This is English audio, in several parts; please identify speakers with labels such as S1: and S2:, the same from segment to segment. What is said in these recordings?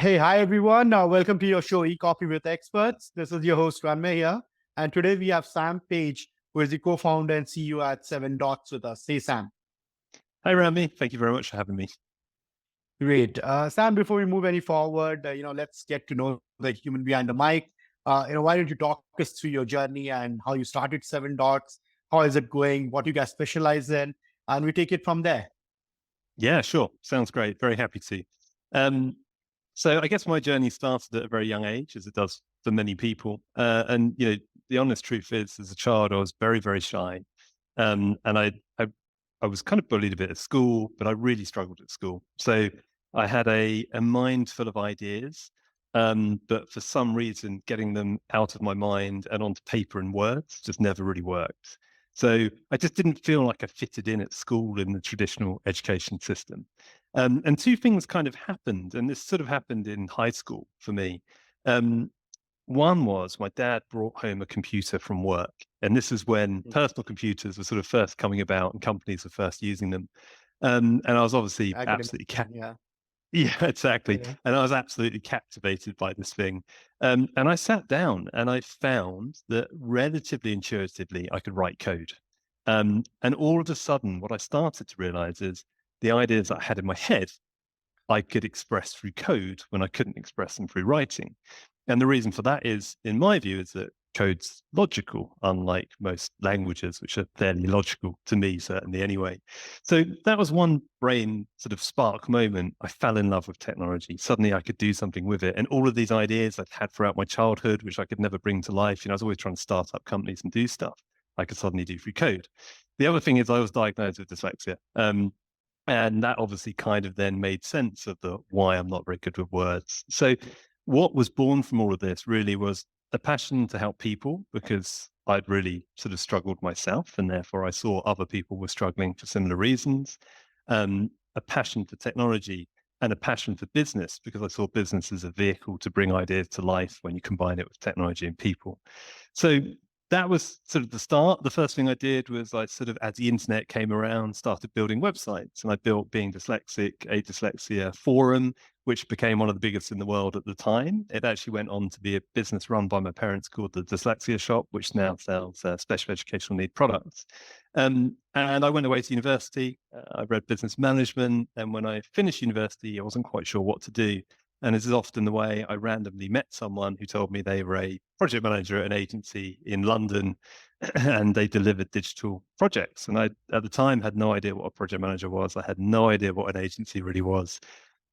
S1: Hi everyone. Welcome to your show, E-Copy with Experts. This is your host, Ranmay here. And today we have Sam Page, who is the co-founder and CEO at Seven Dots with us. Hey, Sam.
S2: Hi, Rami. Thank you very much for having me.
S1: Great. Sam, before we move any forward, let's get to know the human behind the mic. Why don't you talk us through your journey and how you started Seven Dots? How is it going? What you guys specialize in? And we take it from there.
S2: Yeah, sure. Sounds great. Very happy to. Um, so I guess my journey started at a very young age, as it does for many people. The honest truth is, as a child, I was very, very shy. And I was kind of bullied a bit at school, but I really struggled at school. So I had a mind full of ideas, but for some reason, getting them out of my mind and onto paper and words just never really worked. So I just didn't feel like I fitted in at school in the traditional education system. And two things kind of happened, and this sort of happened in high school for me. Um, One was my dad brought home a computer from work, and this is when personal computers were sort of first coming about and companies were first using them. And I was obviously
S1: I could
S2: absolutely
S1: imagine. Yeah.
S2: yeah, exactly.
S1: Yeah.
S2: And I was absolutely captivated by this thing. And I sat down and I found that relatively intuitively I could write code. And all of a sudden, what I started to realize is the ideas that I had in my head I could express through code when I couldn't express them through writing. And the reason for that is, in my view, is that code's logical, unlike most languages, which are fairly logical to me, certainly anyway. So that was one brain sort of spark moment. I fell in love with technology. Suddenly I could do something with it. And all of these ideas I'd had throughout my childhood, which I could never bring to life, I was always trying to start up companies and do stuff I could suddenly do through code. The other thing is I was diagnosed with dyslexia. And that obviously kind of then made sense of the why I'm not very good with words. So what was born from all of this really was a passion to help people because I'd really sort of struggled myself, and therefore I saw other people were struggling for similar reasons. A passion for technology and a passion for business because I saw business as a vehicle to bring ideas to life when you combine it with technology and people. So that was sort of the start. The first thing I did was I sort of, as the internet came around, started building websites. And I built, being dyslexic, a dyslexia forum, which became one of the biggest in the world at the time. It actually went on to be a business run by my parents called the Dyslexia Shop, which now sells special educational need products. And I went away to university. I read business management. And when I finished university, I wasn't quite sure what to do. And as is often the way, I randomly met someone who told me they were a project manager at an agency in London and they delivered digital projects. And I, at the time, had no idea what a project manager was. I had no idea what an agency really was,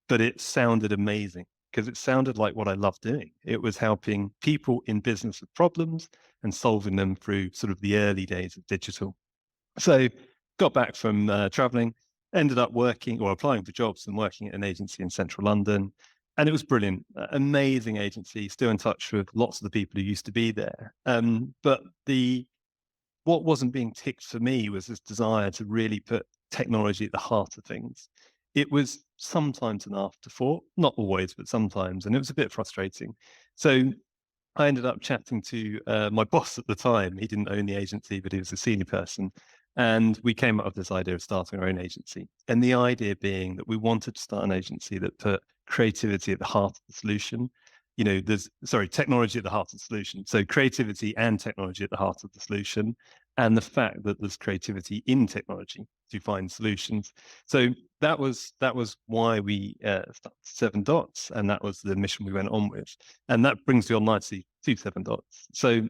S2: but it sounded amazing because it sounded like what I loved doing. It was helping people in business with problems and solving them through sort of the early days of digital. So got back from traveling, ended up working or applying for jobs and working at an agency in central London. And it was brilliant, amazing agency, still in touch with lots of the people who used to be there. But what wasn't being ticked for me was this desire to really put technology at the heart of things. It was sometimes an afterthought, not always, but sometimes, and it was a bit frustrating. So I ended up chatting to my boss at the time. He didn't own the agency, but he was a senior person. And we came up with this idea of starting our own agency. And the idea being that we wanted to start an agency that put creativity at the heart of the solution. Technology at the heart of the solution. So creativity and technology at the heart of the solution. And the fact that there's creativity in technology to find solutions. So that was why we started Seven Dots, and that was the mission we went on with. And that brings you on nicely to Seven Dots. So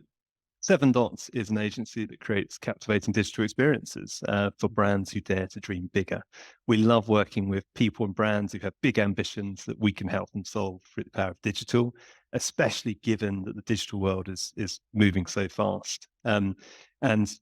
S2: Seven Dots is an agency that creates captivating digital experiences for brands who dare to dream bigger. We love working with people and brands who have big ambitions that we can help them solve through the power of digital, especially given that the digital world is moving so fast. And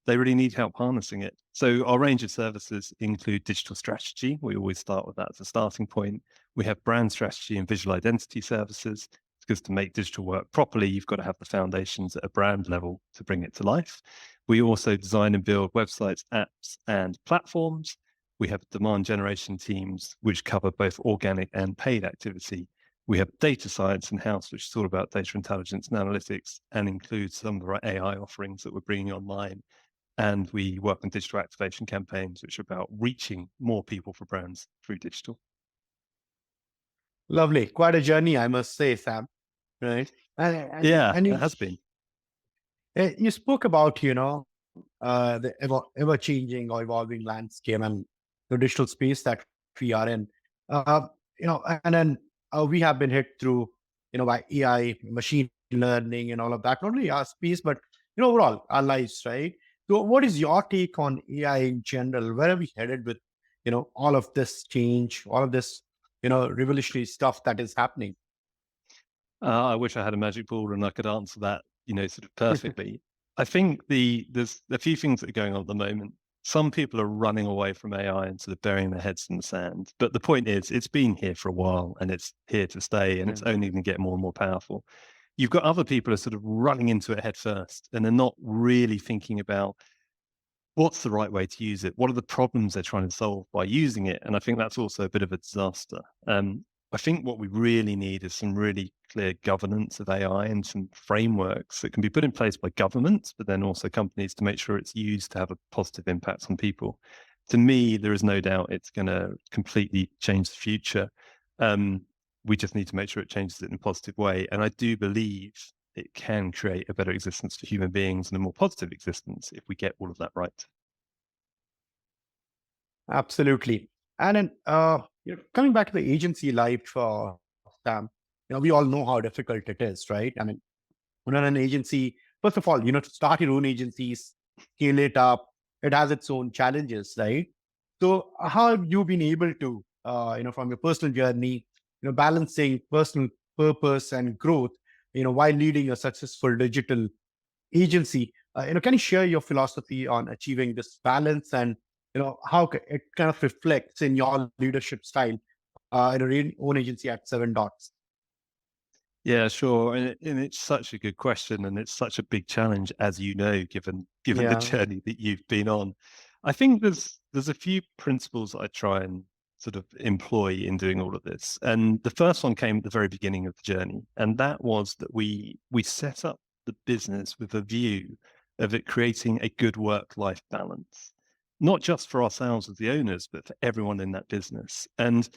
S2: they really need help harnessing it. So our range of services include digital strategy. We always start with that as a starting point. We have brand strategy and visual identity services, because to make digital work properly, you've got to have the foundations at a brand level to bring it to life. We also design and build websites, apps, and platforms. We have demand generation teams, which cover both organic and paid activity. We have data science in-house, which is all about data intelligence and analytics and includes some of our AI offerings that we're bringing online. And we work on digital activation campaigns, which are about reaching more people for brands through digital.
S1: Lovely. Quite a journey, I must say, Sam. Right. And
S2: Yeah,
S1: and
S2: it has been.
S1: you spoke about, the ever changing or evolving landscape and the digital space that we are in. Uh, and then we have been hit through, by AI, machine learning, and all of that. Not only our space, but overall our lives, right? So, what is your take on AI in general? Where are we headed with, all of this change, all of this, revolutionary stuff that is happening?
S2: I wish I had a magic ball and I could answer that, sort of perfectly. I think there's a few things that are going on at the moment. Some people are running away from AI and sort of burying their heads in the sand. But the point is, it's been here for a while and it's here to stay, and
S1: Yeah.
S2: it's only going to get more and more powerful. You've got other people who are sort of running into it head first, and they're not really thinking about what's the right way to use it? What are the problems they're trying to solve by using it? And I think that's also a bit of a disaster. I think what we really need is some really clear governance of AI and some frameworks that can be put in place by governments, but then also companies, to make sure it's used to have a positive impact on people. To me, there is no doubt it's going to completely change the future. We just need to make sure it changes it in a positive way. And I do believe it can create a better existence for human beings and a more positive existence if we get all of that right.
S1: Absolutely. And then, coming back to the agency life, Sam, we all know how difficult it is, right? I mean, when you're an agency, first of all, to start your own agencies, scale it up, it has its own challenges, right? So, how have you been able to, from your personal journey, balancing personal purpose and growth, while leading a successful digital agency? Can you share your philosophy on achieving this balance, and how it kind of reflects in your leadership style in your own agency at Seven Dots?
S2: Yeah, sure. And it's such a good question, and it's such a big challenge, as you know, given the
S1: Yeah.
S2: journey that you've been on. I think there's a few principles that I try and sort of employ in doing all of this. And the first one came at the very beginning of the journey, and that was that we set up the business with a view of it creating a good work-life balance, not just for ourselves as the owners, but for everyone in that business. And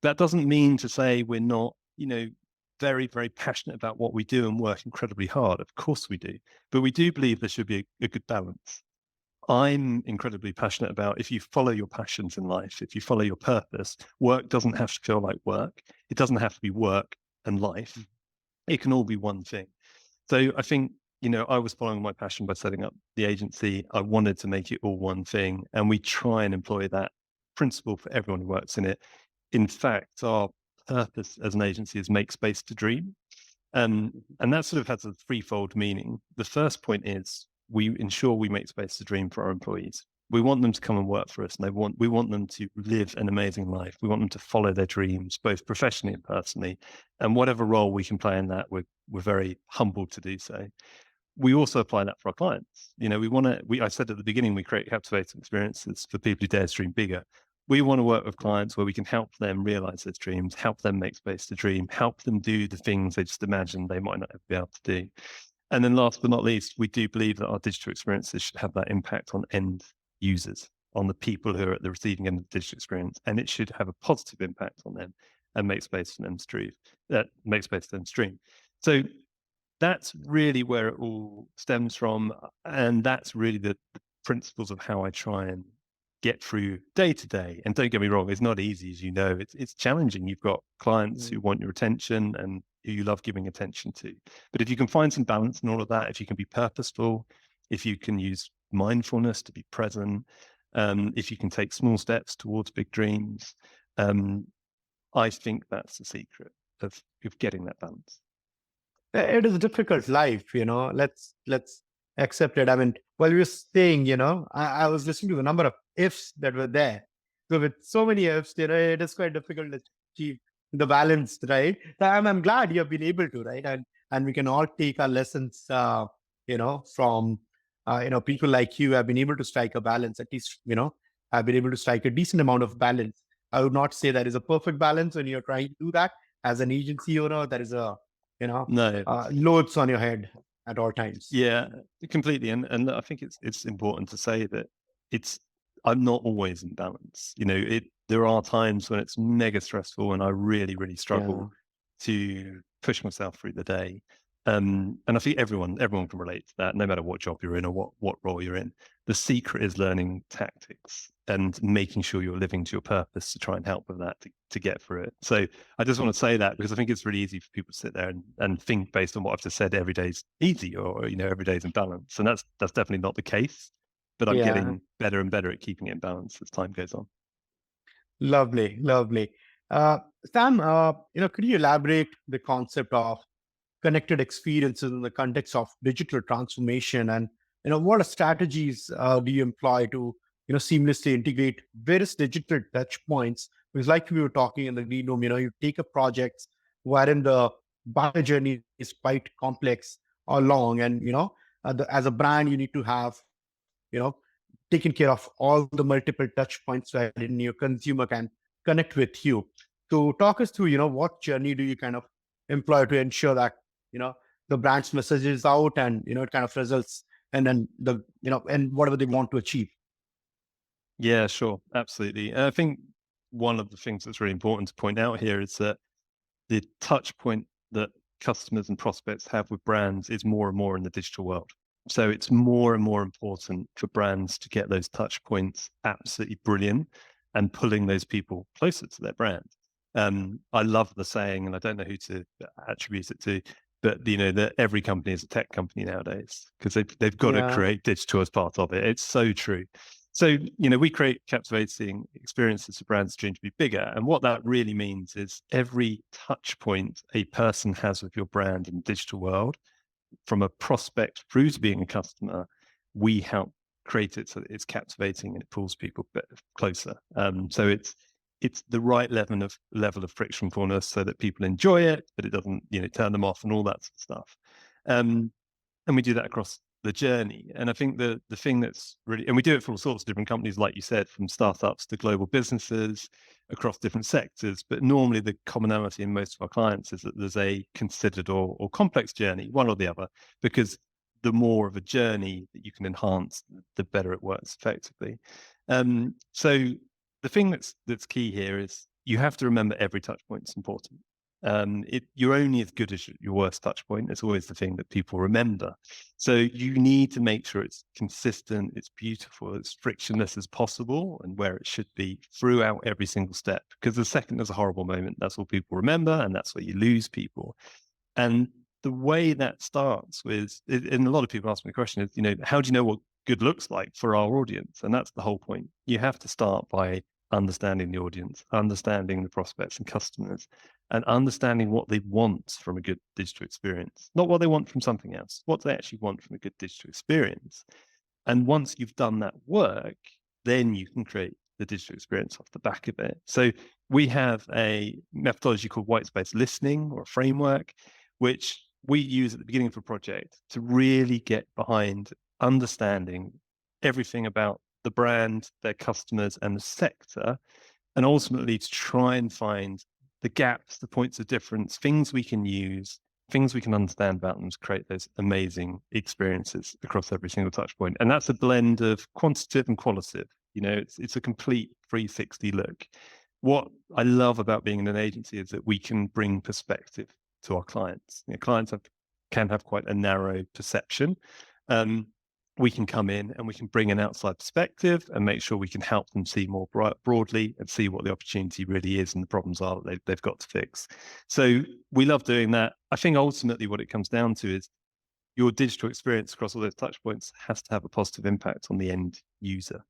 S2: that doesn't mean to say we're not, very, very passionate about what we do and work incredibly hard. Of course we do. But we do believe there should be a good balance. I'm incredibly passionate about, if you follow your passions in life, if you follow your purpose, work doesn't have to feel like work. It doesn't have to be work and life. It can all be one thing. So I think, I was following my passion by setting up the agency. I wanted to make it all one thing. And we try and employ that principle for everyone who works in it. In fact, our purpose as an agency is make space to dream. And that sort of has a threefold meaning. The first point is we ensure we make space to dream for our employees. We want them to come and work for us, and we want them to live an amazing life. We want them to follow their dreams, both professionally and personally. And whatever role we can play in that, we're very humbled to do so. We also apply that for our clients. I said at the beginning, we create captivating experiences for people who dare to dream bigger. We want to work with clients where we can help them realize their dreams, help them make space to dream, help them do the things they just imagined they might not ever be able to do. And then last but not least, we do believe that our digital experiences should have that impact on end users, on the people who are at the receiving end of the digital experience, and it should have a positive impact on them and make space for them to stream. So that's really where it all stems from. And that's really the principles of how I try and get through day to day. And don't get me wrong, it's not easy, as you know. It's challenging. You've got clients who want your attention and who you love giving attention to. But if you can find some balance in all of that, if you can be purposeful, if you can use mindfulness to be present, if you can take small steps towards big dreams, I think that's the secret of getting that balance.
S1: It is a difficult life, let's accept it. I mean, while you were saying, I was listening to the number of ifs that were there. So with so many ifs, it is quite difficult to achieve the balance, right? So I'm glad you have been able to, right? And we can all take our lessons, from people like you have been able to strike a balance. At least, have been able to strike a decent amount of balance. I would not say that is a perfect balance when you're trying to do that as an agency owner. That is a
S2: No,
S1: loads on your head at all times.
S2: yeah, completely. And I think it's important to say that it's I'm not always in balance. there are times when it's mega stressful and I really, really
S1: Yeah.
S2: struggle to push myself through the day. And I think everyone can relate to that, no matter what job you're in or what role you're in. The secret is learning tactics and making sure you're living to your purpose to try and help with that to get through it. So I just want to say that because I think it's really easy for people to sit there and think based on what I've just said, every day's easy or every day's in balance. And that's definitely not the case. But I'm
S1: Yeah.
S2: getting better and better at keeping it in balance as time goes on.
S1: Lovely, lovely. Sam, could you elaborate the concept of connected experiences in the context of digital transformation, and what strategies do you employ to seamlessly integrate various digital touch points? Because like we were talking in the green room, you take a project wherein the buyer journey is quite complex or long, and as a brand you need to have you know taken care of all the multiple touch points wherein your consumer can connect with you. So talk us through what journey do you kind of employ to ensure that you know the brand's message is out, and it kind of results, and then and whatever they want to achieve.
S2: Yeah, sure. Absolutely. And I think one of the things that's really important to point out here is that the touch point that customers and prospects have with brands is more and more in the digital world. So it's more and more important for brands to get those touch points absolutely brilliant and pulling those people closer to their brand. I love the saying, and I don't know who to attribute it to, but that every company is a tech company nowadays because they've got to
S1: Yeah,
S2: create digital as part of it. It's so true. So, we create captivating experiences for brands to dream to be bigger. And what that really means is every touch point a person has with your brand in the digital world, from a prospect through to being a customer, we help create it so that it's captivating and it pulls people closer. So it's the right level of frictionfulness so that people enjoy it, but it doesn't, turn them off and all that sort of stuff. Um, and we do that across the journey. And I think the thing that's really, and we do it for all sorts of different companies, like you said, from startups to global businesses across different sectors. But normally the commonality in most of our clients is that there's a considered or complex journey, one or the other, because the more of a journey that you can enhance, the better it works effectively. So the thing that's key here is you have to remember every touch point is important. You're only as good as your worst touch point. It's always the thing that people remember. So you need to make sure it's consistent, it's beautiful, it's frictionless as possible, and where it should be throughout every single step. Because the second there's a horrible moment, that's all people remember, and that's where you lose people. And the way that starts with, and a lot of people ask me the question is, how do you know what good looks like for our audience? And that's the whole point. You have to start by understanding the audience, understanding the prospects and customers, and understanding what they want from a good digital experience, not what they want from something else, what they actually want from a good digital experience. And once you've done that work, then you can create the digital experience off the back of it. So we have a methodology called white space listening, or a framework, which we use at the beginning of a project to really get behind understanding everything about the brand, their customers, and the sector, and ultimately to try and find the gaps, the points of difference, things we can use, things we can understand about them to create those amazing experiences across every single touch point. And that's a blend of quantitative and qualitative. It's a complete 360 look. What I love about being in an agency is that we can bring perspective to our clients. Clients can have quite a narrow perception. We can come in and we can bring an outside perspective and make sure we can help them see more broadly and see what the opportunity really is and the problems are that they've got to fix. So we love doing that. I think ultimately what it comes down to is your digital experience across all those touch points has to have a positive impact on the end user.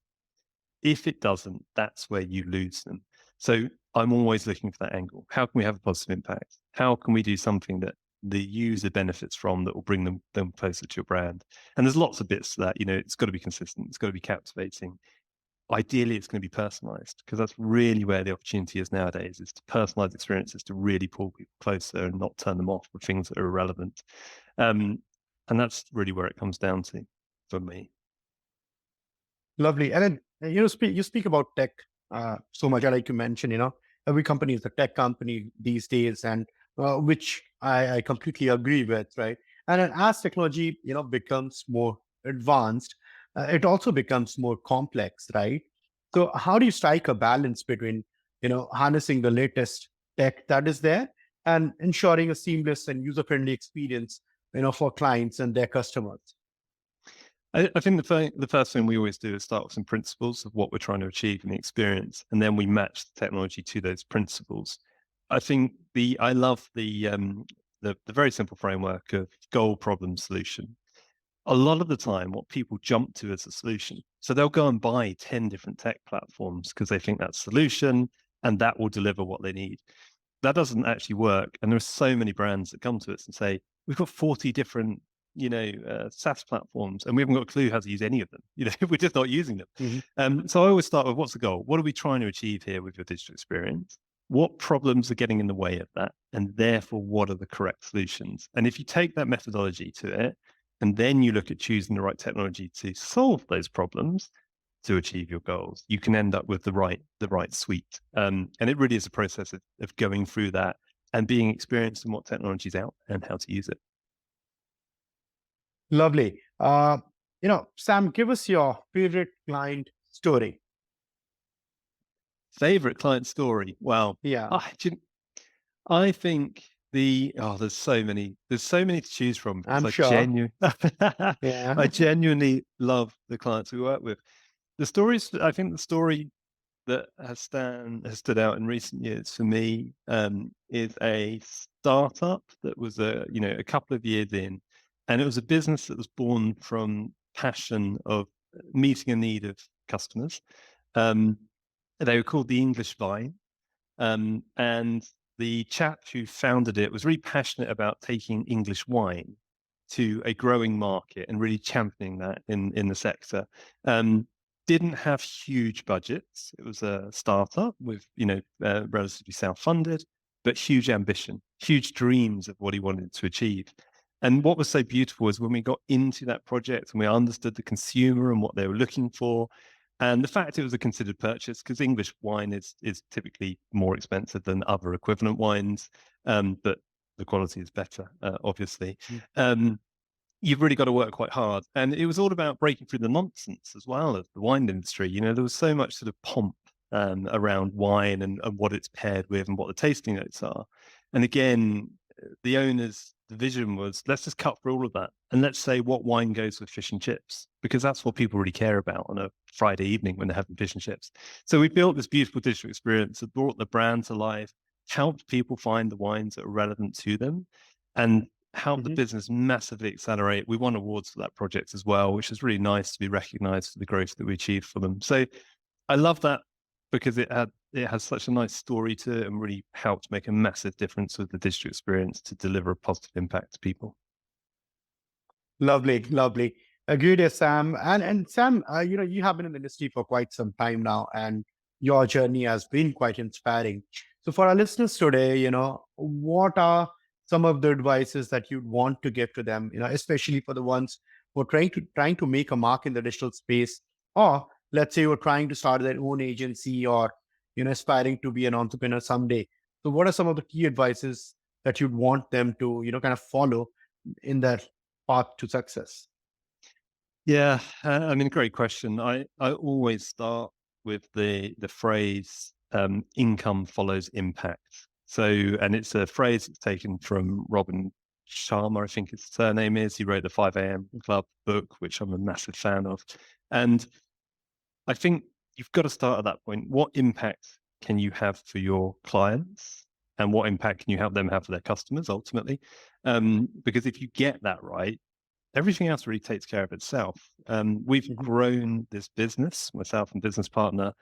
S2: If it doesn't, that's where you lose them. So I'm always looking for that angle. How can we have a positive impact? How can we do something that the user benefits from that will bring them closer to your brand? And there's lots of bits to that. It's got to be consistent. It's got to be captivating. Ideally, it's going to be personalized, because that's really where the opportunity is nowadays, is to personalize experiences to really pull people closer and not turn them off with things that are irrelevant. And that's really where it comes down to for me.
S1: lovely. And then you speak about tech so much. I like to mention, every company is a tech company these days, and which I completely agree with, right? And then as technology, becomes more advanced, it also becomes more complex, right? So how do you strike a balance between, harnessing the latest tech that is there and ensuring a seamless and user-friendly experience, for clients and their customers?
S2: I think the first thing we always do is start with some principles of what we're trying to achieve in the experience, and then we match the technology to those principles. I think I love the very simple framework of goal, problem, solution. A lot of the time, what people jump to is a solution. So they'll go and buy 10 different tech platforms because they think that's solution and that will deliver what they need. That doesn't actually work. And there are so many brands that come to us and say, we've got 40 different, SaaS platforms, and we haven't got a clue how to use any of them. We're just not using them. So I always start with, what's the goal? What are we trying to achieve here with your digital experience? What problems are getting in the way of that? And therefore, what are the correct solutions? And if you take that methodology to it, and then you look at choosing the right technology to solve those problems to achieve your goals, you can end up with the right suite. And it really is a process of going through that and being experienced in what technology is out and how to use it.
S1: Lovely. Sam, give us your favorite client story.
S2: Favorite client story? Well,
S1: Yeah,
S2: I think there's so many to choose from because
S1: I'm sure.
S2: I
S1: Yeah.
S2: genuinely love the clients we work with. I think the story that has stood out in recent years for me is a startup that was a couple of years in, and it was a business that was born from passion of meeting a need of customers. Um, they were called the English Vine, and the chap who founded it was really passionate about taking English wine to a growing market and really championing that in the sector. Didn't have huge budgets. It was a startup with, relatively self-funded, but huge ambition, huge dreams of what he wanted to achieve. And what was so beautiful is when we got into that project and we understood the consumer and what they were looking for, and the fact it was a considered purchase, because English wine is typically more expensive than other equivalent wines, but the quality is better, obviously. You've really got to work quite hard. And it was all about breaking through the nonsense as well of the wine industry. There was so much sort of pomp around wine and what it's paired with and what the tasting notes are. And again, the vision was, let's just cut through all of that and let's say what wine goes with fish and chips, because that's what people really care about on a Friday evening when they're having fish and chips. So we built this beautiful digital experience that brought the brand to life, helped people find the wines that are relevant to them, and helped the
S1: Mhm.
S2: business massively accelerate. We won awards for that project as well, which is really nice to be recognized for the growth that we achieved for them. So I love that because it has such a nice story to it and really helped make a massive difference with the digital experience to deliver a positive impact to people.
S1: Lovely, lovely. Agreed, yes, Sam. And Sam, you have been in the industry for quite some time now, and your journey has been quite inspiring. So for our listeners today, what are some of the advices that you'd want to give to them, especially for the ones who are trying to make a mark in the digital space, or let's say you're trying to start their own agency, or aspiring to be an entrepreneur someday. So what are some of the key advices that you'd want them to, kind of follow in that path to success?
S2: Yeah, I mean, great question. I always start with the phrase income follows impact. So, and it's a phrase that's taken from Robin Sharma, I think his surname is. He wrote the 5 a.m. Club book, which I'm a massive fan of. And I think you've got to start at that point. What impact can you have for your clients? And what impact can you help them have for their customers ultimately? Because if you get that right, everything else really takes care of itself. We've
S1: Mhm.
S2: grown this business, myself and business partner,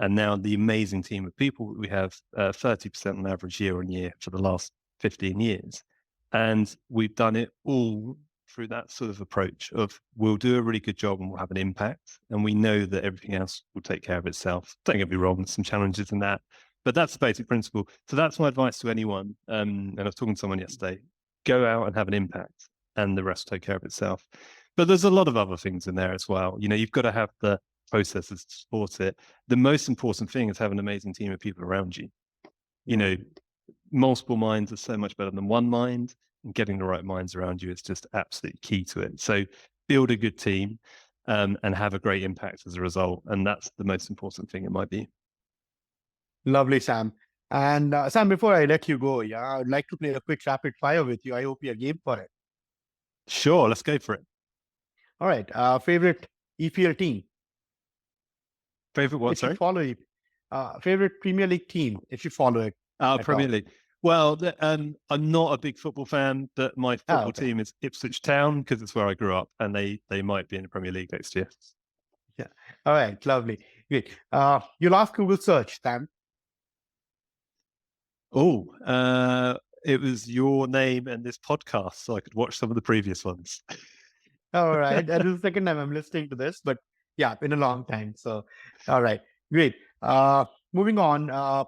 S2: and now the amazing team of people we have, 30% on average year on year for the last 15 years. And we've done it all through that sort of approach of we'll do a really good job and we'll have an impact. And we know that everything else will take care of itself. Don't get me wrong, there's some challenges in that, but that's the basic principle. So that's my advice to anyone. And I was talking to someone yesterday, go out and have an impact and the rest take care of itself. But there's a lot of other things in there as well. You've got to have the processes to support it. The most important thing is having an amazing team of people around you. You
S1: Yeah.
S2: know, multiple minds are so much better than one mind, and getting the right minds around you is just absolutely key to it. So build a good team. and have a great impact as a result. And that's the most important thing, in my view.
S1: Lovely, Sam. And Sam, before I let you go, yeah, I'd like to play a quick rapid fire with you. I hope you're game for it.
S2: Sure, let's go for it.
S1: All right. Favorite EPL team,
S2: Favorite what?
S1: if you
S2: Sorry.
S1: follow it. Favorite Premier League team, if you follow it at
S2: Premier
S1: all.
S2: League. Well, I'm not a big football fan, but my football
S1: Okay.
S2: team is Ipswich Town because it's where I grew up, and they might be in the Premier League next year.
S1: Yeah. All right. Lovely. Great. Your last Google search, Sam.
S2: Oh, it was your name and this podcast, so I could watch some of the previous ones.
S1: All right. That is the second time I'm listening to this, but yeah, been a long time. So, all right. Great. Moving on.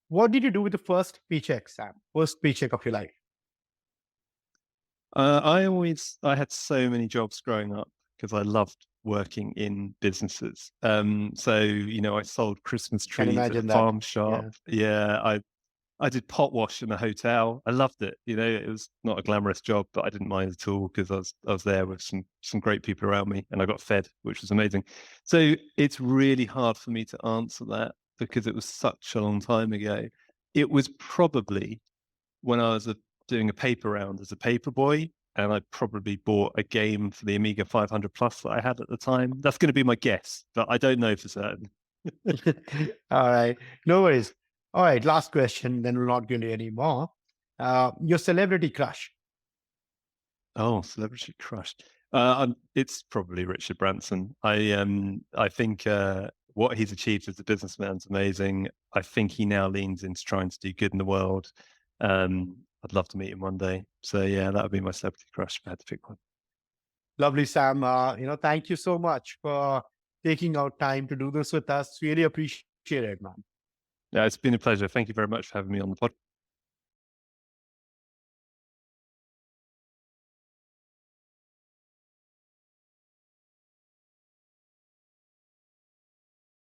S1: What did you do with the first paycheck, Sam? First paycheck of your life?
S2: I had so many jobs growing up because I loved working in businesses. So I sold Christmas
S1: Can
S2: trees at a
S1: imagine that.
S2: farm shop.
S1: Yeah.
S2: Yeah, I did pot wash in a hotel. I loved it. It was not a glamorous job, but I didn't mind at all because I was there with some great people around me, and I got fed, which was amazing. So it's really hard for me to answer that because it was such a long time ago. It was probably when I was doing a paper round as a paper boy, and I probably bought a game for the Amiga 500 Plus that I had at the time. That's going to be my guess, but I don't know for certain.
S1: All right. No worries. All right. Last question. Then we're not going to any more. Your celebrity crush.
S2: Oh, celebrity crush. It's probably Richard Branson. I think what he's achieved as a businessman is amazing. I think he now leans into trying to do good in the world. I'd love to meet him one day. So yeah, that would be my celebrity crush if I had to pick one.
S1: Lovely, Sam. Thank you so much for taking out time to do this with us. Really appreciate it, man.
S2: Yeah, it's been a pleasure. Thank you very much for having me on the podcast.